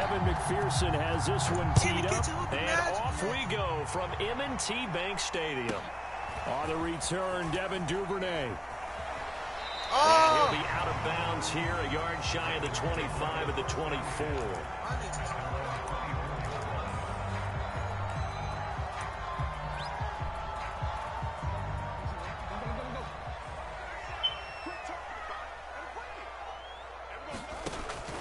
Evan McPherson has this one teed up. And off we go from M&T Bank Stadium. On the return, Devin Duvernay. And he'll be out of bounds here, a yard shy of the 25 at the 24.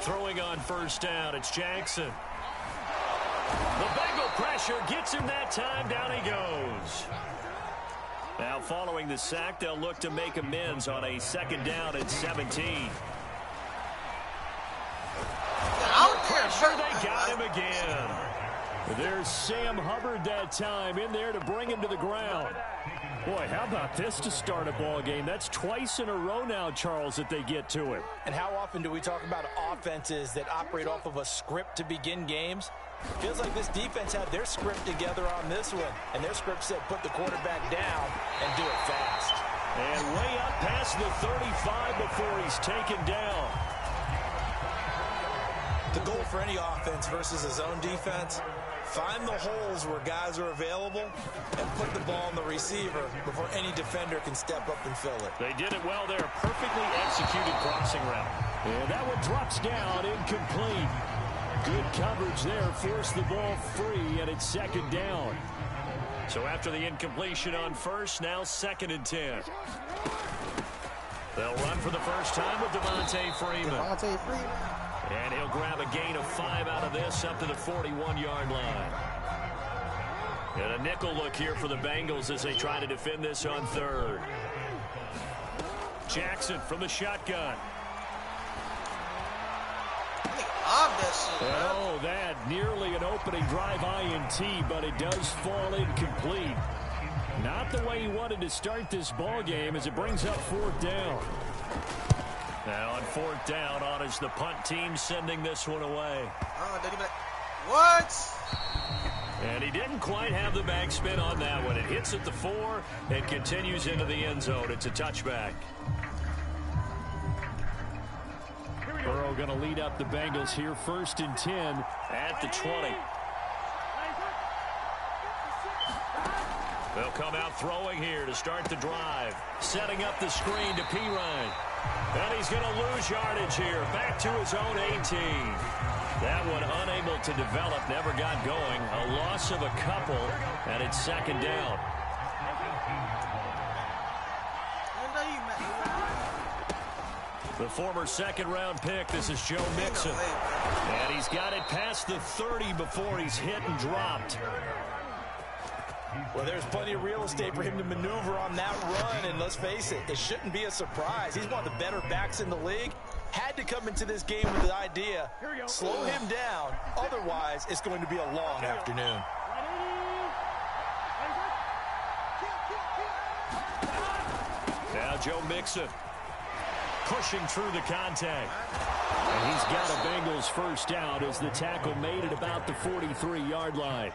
Throwing on first down, it's Jackson. The Bengal pressure gets him that time. Down he goes. Now following the sack, they'll look to make amends on a second down at 17. Pressure, they got him again. There's Sam Hubbard that time in there to bring him to the ground. Boy, how about this to start a ball game? That's twice in a row now, Charles, that they get to him. And how often do we talk about offenses that operate off of a script to begin games? Feels like this defense had their script together on this one. And their script said put the quarterback down and do it fast. And way up past the 35 before he's taken down. The goal for any offense versus a zone defense, find the holes where guys are available and put the ball on the receiver before any defender can step up and fill it. They did it well there. Perfectly executed crossing route. And that one drops down, incomplete. Good coverage there. Forced the ball free, and it's second down. So after the incompletion on first, now second and 10. They'll run for the first time with Devontae Freeman. And he'll grab a gain of 5 out of this up to the 41-yard line. And a nickel look here for the Bengals as they try to defend this on third. Jackson from the shotgun. Oh, that nearly an opening drive INT, but it does fall incomplete. Not the way he wanted to start this ball game as it brings up fourth down. Now on fourth down, on is the punt team sending this one away. What? And he didn't quite have the backspin on that one. It hits at the 4 and continues into the end zone. It's a touchback. Burrow going to lead up the Bengals here, first and 10 at the 20. They'll come out throwing here to start the drive. Setting up the screen to Pirine. And he's going to lose yardage here. Back to his own 18. That one unable to develop, never got going. A loss of a couple, and it's second down. The former second-round pick, this is Joe Mixon. And he's got it past the 30 before he's hit and dropped. Well, there's plenty of real estate for him to maneuver on that run, and let's face it, it shouldn't be a surprise. He's one of the better backs in the league. Had to come into this game with the idea, slow him down, otherwise it's going to be a long afternoon. Now Joe Mixon pushing through the contact. And he's got a Bengals first down as the tackle made at about the 43-yard line.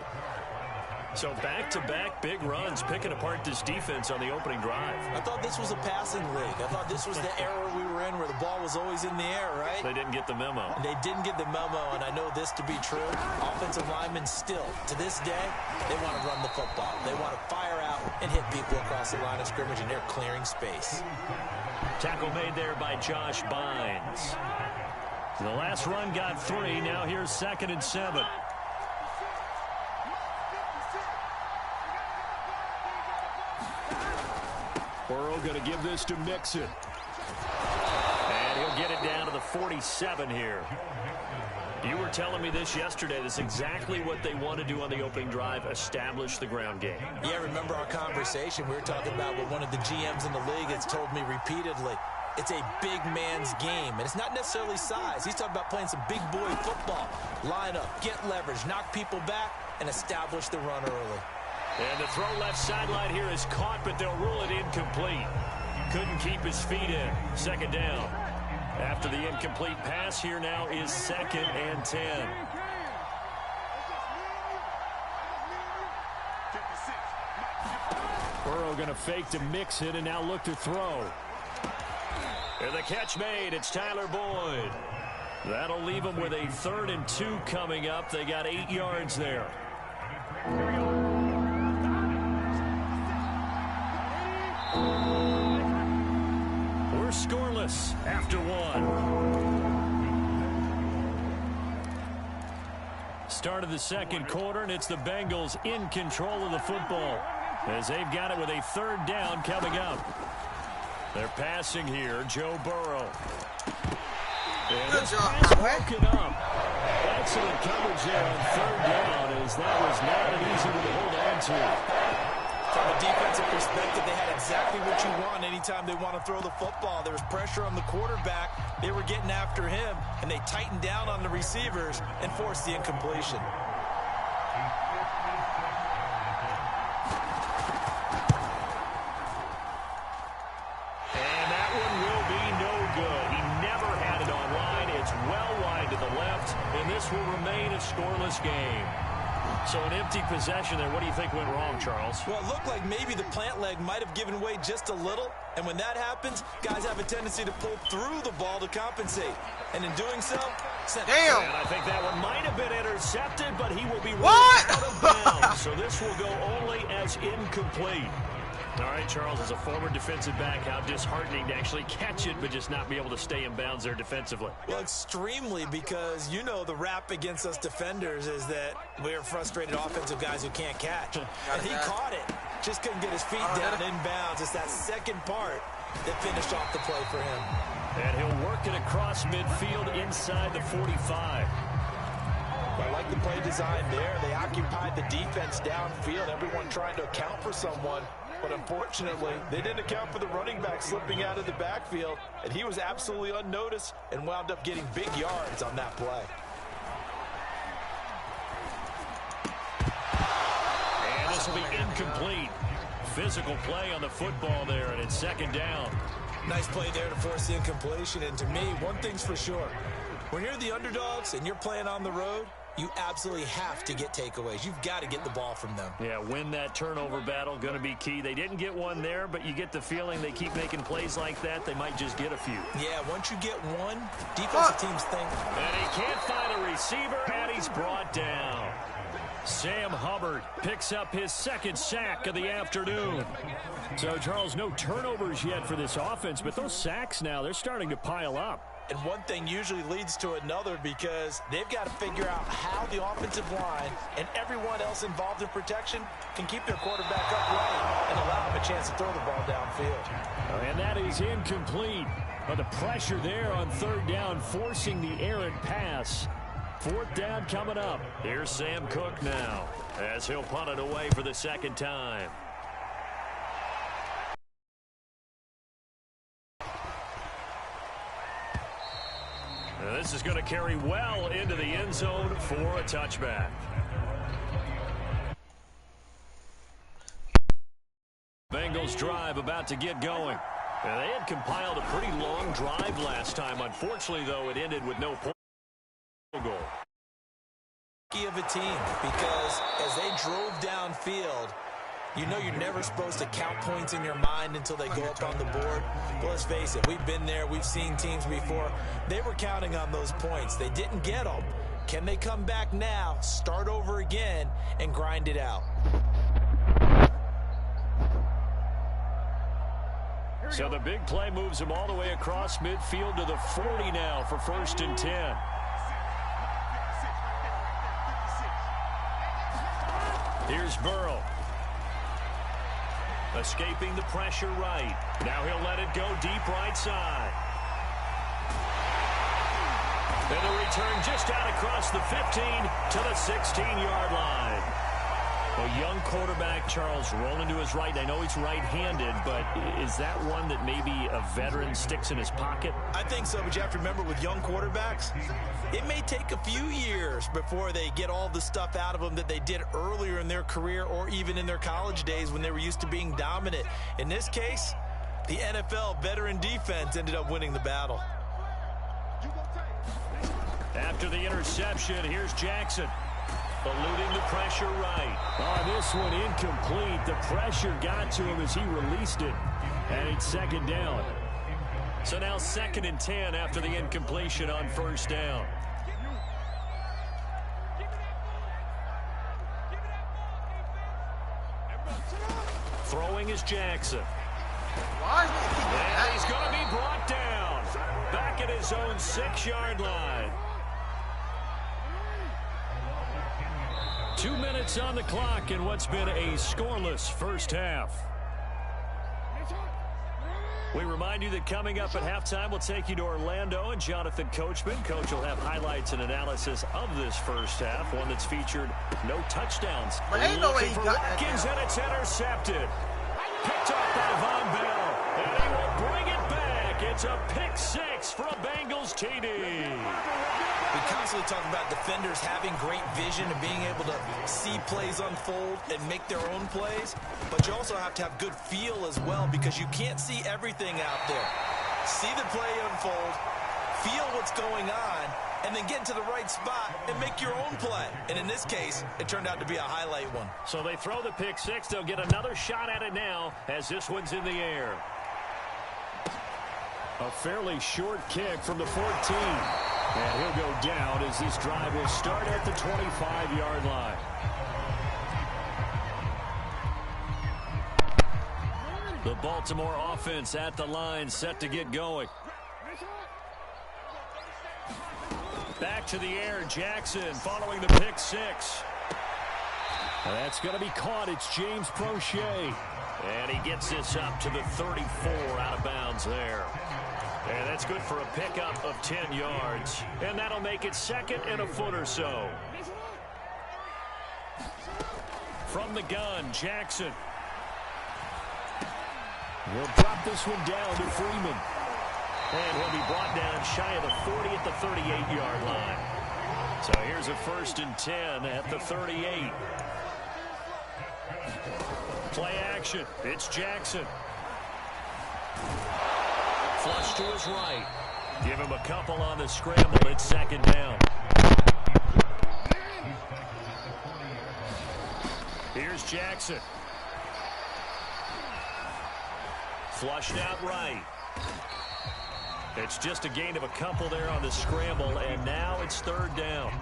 So back-to-back big runs, picking apart this defense on the opening drive. I thought this was a passing league. I thought this was the era we were in where the ball was always in the air, right? They didn't get the memo. They didn't get the memo, and I know this to be true. Offensive linemen still, to this day, they want to run the football. They want to fire out and hit people across the line of scrimmage, and they're clearing space. Tackle made there by Josh Bynes. The last run got 3. Now here's second and 7. Burrow going to give this to Mixon. And he'll get it down to the 47 here. You were telling me this yesterday. This is exactly what they want to do on the opening drive, establish the ground game. Yeah, remember our conversation? We were talking about what one of the GMs in the league has told me repeatedly. It's a big man's game, and it's not necessarily size. He's talking about playing some big boy football. Line up, get leverage, knock people back, and establish the run early. And the throw left sideline here is caught, but they'll rule it incomplete. Couldn't keep his feet in. Second down. After the incomplete pass, here now is second and 10. Burrow going to fake to mix it and now look to throw. And the catch made. It's Tyler Boyd. That'll leave them with a 3rd and 2 coming up. They got 8 yards there. We're scoreless after 1. Start of the 2nd quarter, and it's the Bengals in control of the football as they've got it with a 3rd down coming up. They're passing here, Joe Burrow. And this pass broken up. Excellent coverage there on 3rd down, as that was not an easy one to hold on to. From a defensive perspective, they had exactly what you want anytime they want to throw the football. There was pressure on the quarterback. They were getting after him, and they tightened down on the receivers and forced the incompletion. And that one will be no good. He never had it online. It's well wide to the left, and this will remain a scoreless game. So an empty possession there. What do you think went wrong, Charles? Well, it looked like maybe the plant leg might have given way just a little. And when that happens, guys have a tendency to pull through the ball to compensate. And in doing so, damn. And I think that one might have been intercepted, but he will be ruled out of bounds. So this will go only as incomplete. All right, Charles, as a former defensive back, how disheartening to actually catch it, but just not be able to stay in bounds there defensively. Well, extremely, because you know the rap against us defenders is that we're frustrated offensive guys who can't catch. And he caught it. Just couldn't get his feet down in bounds. It's that second part that finished off the play for him. And he'll work it across midfield inside the 45. I like the play design there. They occupied the defense downfield, everyone trying to account for someone. But unfortunately, they didn't account for the running back slipping out of the backfield, and he was absolutely unnoticed and wound up getting big yards on that play. And this will be incomplete. Physical play on the football there, and it's 2nd down. Nice play there to force the incompletion, and to me, one thing's for sure. When you're the underdogs and you're playing on the road, you absolutely have to get takeaways. You've got to get the ball from them. Yeah, win that turnover battle, going to be key. They didn't get one there, but you get the feeling they keep making plays like that, they might just get a few. Yeah, once you get one, defensive teams think. And he can't find a receiver, and he's brought down. Sam Hubbard picks up his 2nd sack of the afternoon. So, Charles, no turnovers yet for this offense, but those sacks now, they're starting to pile up. And one thing usually leads to another because they've got to figure out how the offensive line and everyone else involved in protection can keep their quarterback upright and allow him a chance to throw the ball downfield. And that is incomplete. But the pressure there on 3rd down, forcing the errant pass. 4th down coming up. Here's Sam Cook now as he'll punt it away for the 2nd time. This is going to carry well into the end zone for a touchback. Bengals drive about to get going. Now, they had compiled a pretty long drive last time. Unfortunately, though, it ended with no goal. Of a team, because as they drove downfield, you know you're never supposed to count points in your mind until they go up on the board. But let's face it, we've been there. We've seen teams before. They were counting on those points. They didn't get them. Can they come back now, start over again, and grind it out? So the big play moves them all the way across midfield to the 40 now for 1st and 10. Here's Burrow. Escaping the pressure right. Now he'll let it go deep right side. And the return just out across the 15 to the 16-yard line. A young quarterback, Charles, rolling to his right. I know he's right-handed, but is that one that maybe a veteran sticks in his pocket? I think so, but you have to remember with young quarterbacks, it may take a few years before they get all the stuff out of them that they did earlier in their career or even in their college days when they were used to being dominant. In this case, the NFL veteran defense ended up winning the battle. After the interception, here's Jackson. Eluding the pressure right. Oh, this one incomplete. The pressure got to him as he released it. And it's 2nd down. So now 2nd and 10 after the incompletion on first down. Throwing is Jackson. And he's going to be brought down. Back at his own 6-yard line. 2 minutes on the clock in what's been a scoreless first half. We remind you that coming up at halftime, we'll take you to Orlando and Jonathan Coachman. Coach will have highlights and analysis of this first half, one that's featured no touchdowns. But ain't no way he for got that Watkins, down. and it's intercepted. Picked off by Von Bell, and he will bring it back. It's a pick 6 for a Bengals TD. We constantly talk about defenders having great vision and being able to see plays unfold and make their own plays, but you also have to have good feel as well because you can't see everything out there. See the play unfold, feel what's going on, and then get into the right spot and make your own play. And in this case, it turned out to be a highlight one. So they throw the pick 6. They'll get another shot at it now as this one's in the air. A fairly short kick from the 14. And he'll go down as this drive will start at the 25-yard line. The Baltimore offense at the line, set to get going. Back to the air, Jackson following the pick 6. That's going to be caught. It's James Prochet. And he gets this up to the 34 out of bounds there. And that's good for a pickup of 10 yards. And that'll make it 2nd and a foot or so. From the gun, Jackson. We'll drop this one down to Freeman. And he'll be brought down shy of the 40 at the 38-yard line. So here's a 1st and 10 at the 38. Play action. It's Jackson. Flush to his right. Give him a couple on the scramble. It's 2nd down. Here's Jackson. Flushed out right. It's just a gain of a couple there on the scramble, and now it's 3rd down.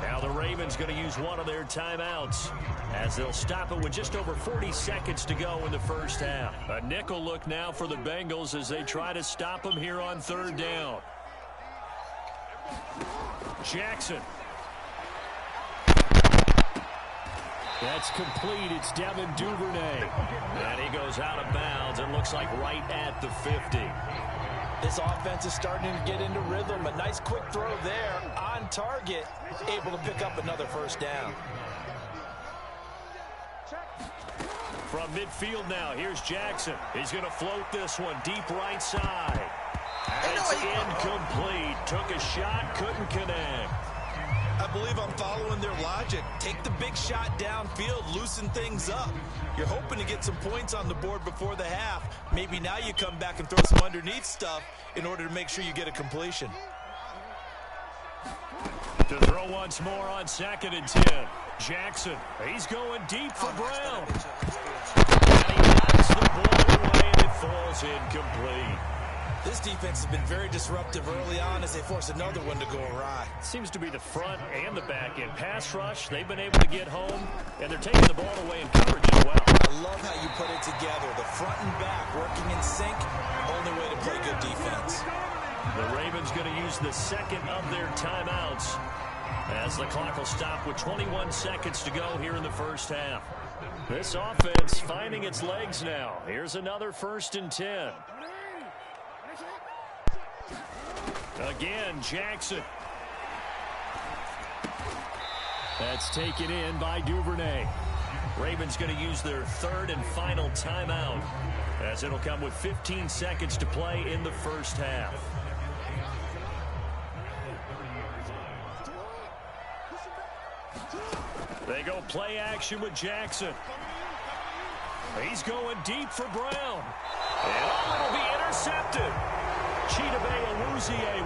Now the Ravens going to use one of their timeouts as they'll stop it with just over 40 seconds to go in the first half. A nickel look now for the Bengals as they try to stop them here on 3rd down. Jackson. That's complete. It's Devin Duvernay. And he goes out of bounds. It looks like right at the 50. This offense is starting to get into rhythm. A nice quick throw there on target, able to pick up another 1st down. From midfield now, here's Jackson. He's going to float this one deep right side. And it's incomplete. Took a shot, couldn't connect. I believe I'm following their logic. Take the big shot downfield, loosen things up. You're hoping to get some points on the board before the half. Maybe now you come back and throw some underneath stuff in order to make sure you get a completion. To throw once more on 2nd and 10. Jackson, he's going deep for Brown. And he knocks the ball away and it falls incomplete. This defense has been very disruptive early on as they force another one to go awry. Seems to be the front and the back end. Pass rush, they've been able to get home, and they're taking the ball away in coverage as well. I love how you put it together. The front and back working in sync, only way to play good defense. The Ravens going to use the 2nd of their timeouts as the clock will stop with 21 seconds to go here in the first half. This offense finding its legs now. Here's another 1st and 10. Again, Jackson. That's taken in by Duvernay. Ravens going to use their 3rd and final timeout as it'll come with 15 seconds to play in the first half. They go play action with Jackson. He's going deep for Brown. And it'll be intercepted. Chidobe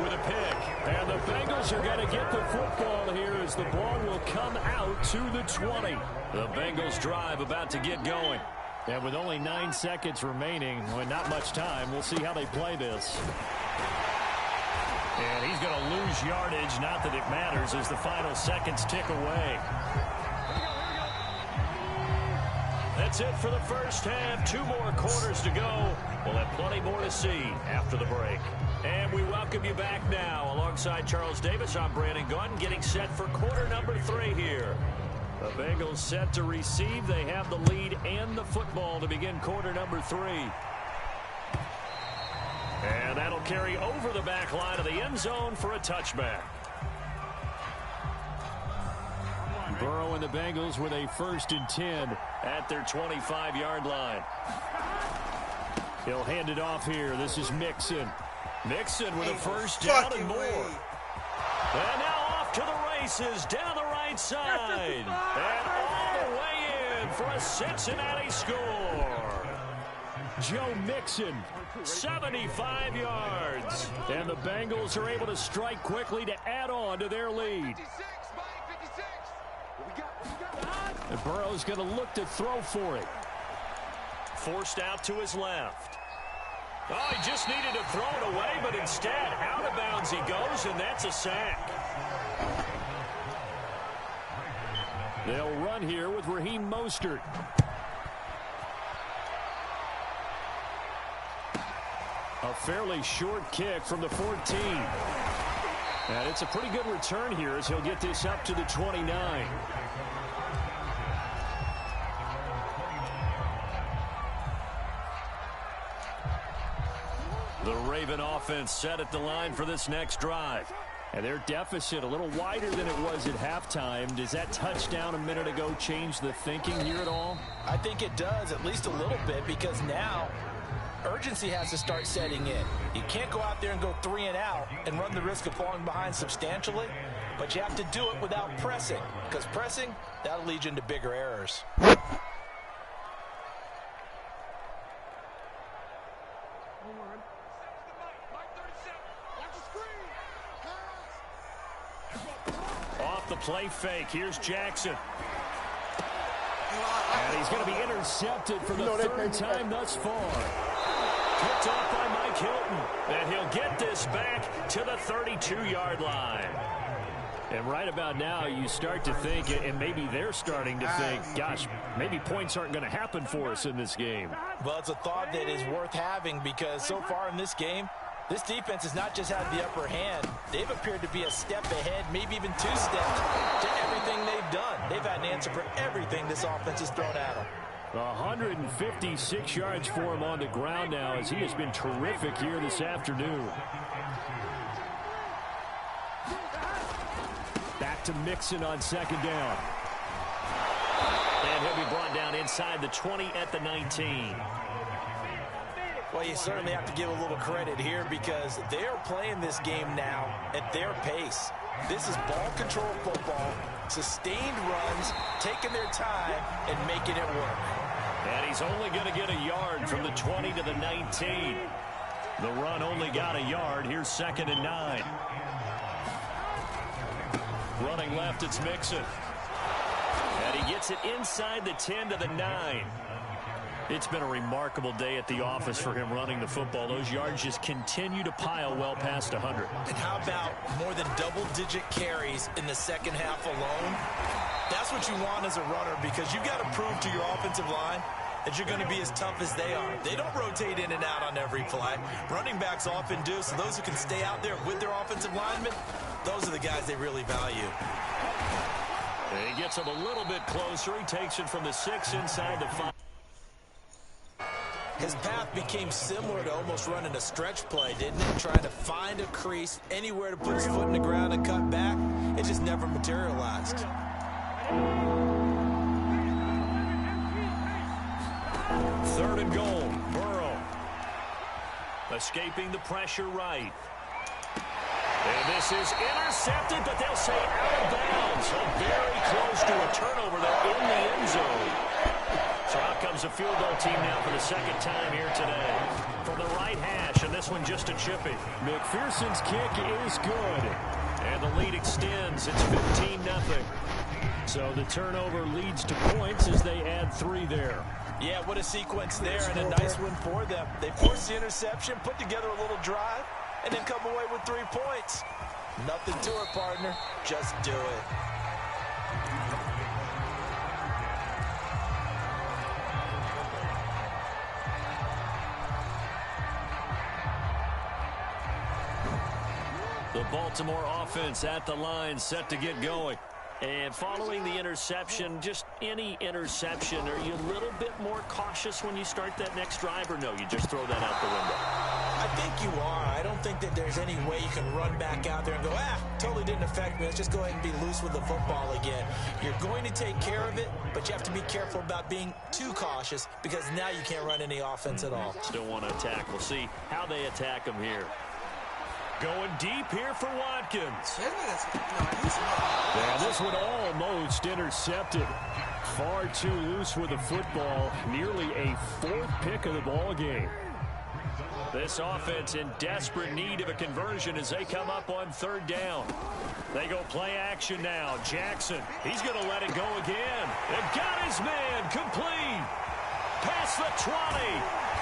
with a pick. And the Bengals are going to get the football here as the ball will come out to the 20. The Bengals drive about to get going. And with only 9 seconds remaining, well, not much time, we'll see how they play this. And he's going to lose yardage, not that it matters, as the final seconds tick away. That's it for the first half. 2 more quarters to go. We'll have plenty more to see after the break. And we welcome you back now. Alongside Charles Davis, I'm Brandon Gaudin, getting set for quarter number 3 here. The Bengals set to receive. They have the lead and the football to begin quarter number 3. And that'll carry over the back line of the end zone for a touchback. Burrow and the Bengals with a 1st and 10 at their 25-yard line. He'll hand it off here. This is Mixon. Mixon with a first down and more. And now off to the races down the right side. And all the way in for a Cincinnati score. Joe Mixon, 75 yards. And the Bengals are able to strike quickly to add on to their lead. And Burrow's going to look to throw for it. Forced out to his left. Oh, he just needed to throw it away, but instead, out of bounds he goes, and that's a sack. They'll run here with Raheem Mostert. A fairly short kick from the 14. And it's a pretty good return here as he'll get this up to the 29. The Raven offense set at the line for this next drive. And their deficit a little wider than it was at halftime. Does that touchdown a minute ago change the thinking here at all? I think it does, at least a little bit, because now urgency has to start setting in. You can't go out there and go 3 and out and run the risk of falling behind substantially, but you have to do it without pressing, because pressing, that'll lead you into bigger errors. Off the play fake, here's Jackson. And he's going to be intercepted for the 3rd time thus far. Picked off by Mike Hilton. And he'll get this back to the 32-yard line. And right about now, you start to think, and maybe they're starting to think, gosh, maybe points aren't going to happen for us in this game. Well, it's a thought that is worth having because so far in this game, this defense has not just had the upper hand. They've appeared to be a step ahead, maybe even 2 steps to everything they've done. They've had an answer for everything this offense has thrown at them. 156 yards for him on the ground now as he has been terrific here this afternoon. Back to Mixon on 2nd down. And he'll be brought down inside the 20 at the 19. Well, you certainly have to give a little credit here because they are playing this game now at their pace. This is ball control football, sustained runs, taking their time, and making it work. And he's only going to get a yard from the 20 to the 19. The run only got a yard. Here's 2nd and 9. Running left, it's Mixon. And he gets it inside the 10 to the 9. It's been a remarkable day at the office for him running the football. Those yards just continue to pile well past 100. And how about more than double-digit carries in the second half alone? That's what you want as a runner because you've got to prove to your offensive line that you're going to be as tough as they are. They don't rotate in and out on every play. Running backs often do, so those who can stay out there with their offensive linemen, those are the guys they really value. And he gets him a little bit closer. He takes it from the 6 inside the 5. His path became similar to almost running a stretch play, didn't it? Trying to find a crease, anywhere to put his foot in the ground and cut back. It just never materialized. 3rd and goal. Burrow. Escaping the pressure right. And this is intercepted, but they'll say out of bounds. So very close to a turnover there in the end zone. So out comes the field goal team now for the 2nd time here today. From the right hash, and this one just a chippy. McPherson's kick is good. And the lead extends. It's 15-0. So the turnover leads to points as they add 3 there. Yeah, what a sequence there, and a nice one for them. They forced the interception, put together a little drive, and then come away with 3 points. Nothing to it, partner. Just do it. The Baltimore offense at the line, set to get going. And following the interception, just any interception, are you a little bit more cautious when you start that next drive, or no, you just throw that out the window? I think you are. I don't think that there's any way you can run back out there and go, totally didn't affect me. Let's just go ahead and be loose with the football again. You're going to take care of it, but you have to be careful about being too cautious because now you can't run any offense at all. Still want to attack. We'll see how they attack them here. Going deep here for Watkins. And this one almost intercepted. Far too loose with the football. Nearly a 4th pick of the ball game. This offense in desperate need of a conversion as they come up on 3rd down. They go play action now. Jackson, he's going to let it go again. They've got his man complete. Past the 20.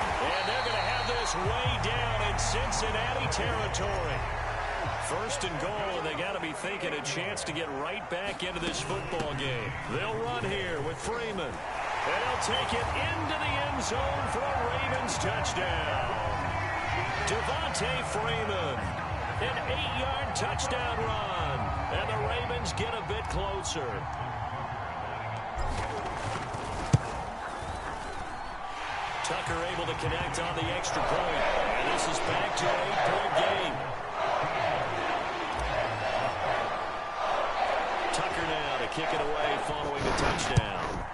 And they're going to have this way down in Cincinnati territory. 1st and goal, and they got to be thinking a chance to get right back into this football game. They'll run here with Freeman. And they'll take it into the end zone for a Ravens touchdown. Devontae Freeman, an 8-yard touchdown run. And the Ravens get a bit closer. Tucker able to connect on the extra point. And this is back to an 8-point game. Tucker now to kick it away following the touchdown.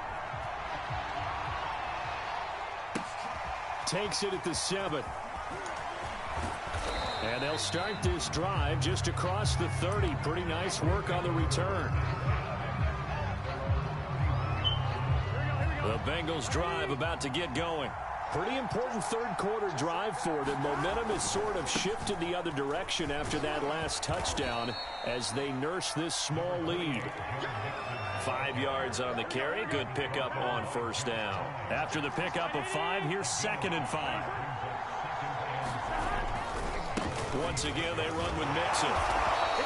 Takes it at the 7. And they'll start this drive just across the 30. Pretty nice work on the return. The Bengals drive about to get going. Pretty important 3rd quarter drive for them. Momentum has sort of shifted the other direction after that last touchdown as they nurse this small lead. 5 yards on the carry. Good pickup on 1st down. After the pickup of 5, here's 2nd and 5. Once again, they run with Mixon.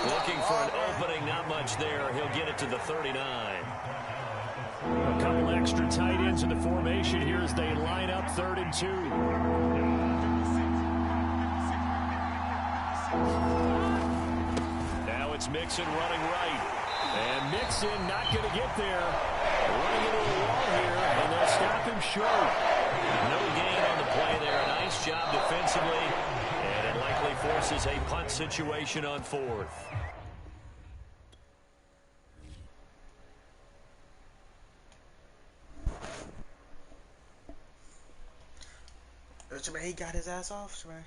Looking for an opening, not much there. He'll get it to the 39. A couple extra tight ends in the formation here as they line up 3rd and 2. Now it's Mixon running right. And Mixon not going to get there. Running into a wall here, and they'll stop him short. No gain on the play there. Nice job defensively. And it likely forces a punt situation on 4th. Jermaine, he got his ass off, Jermaine.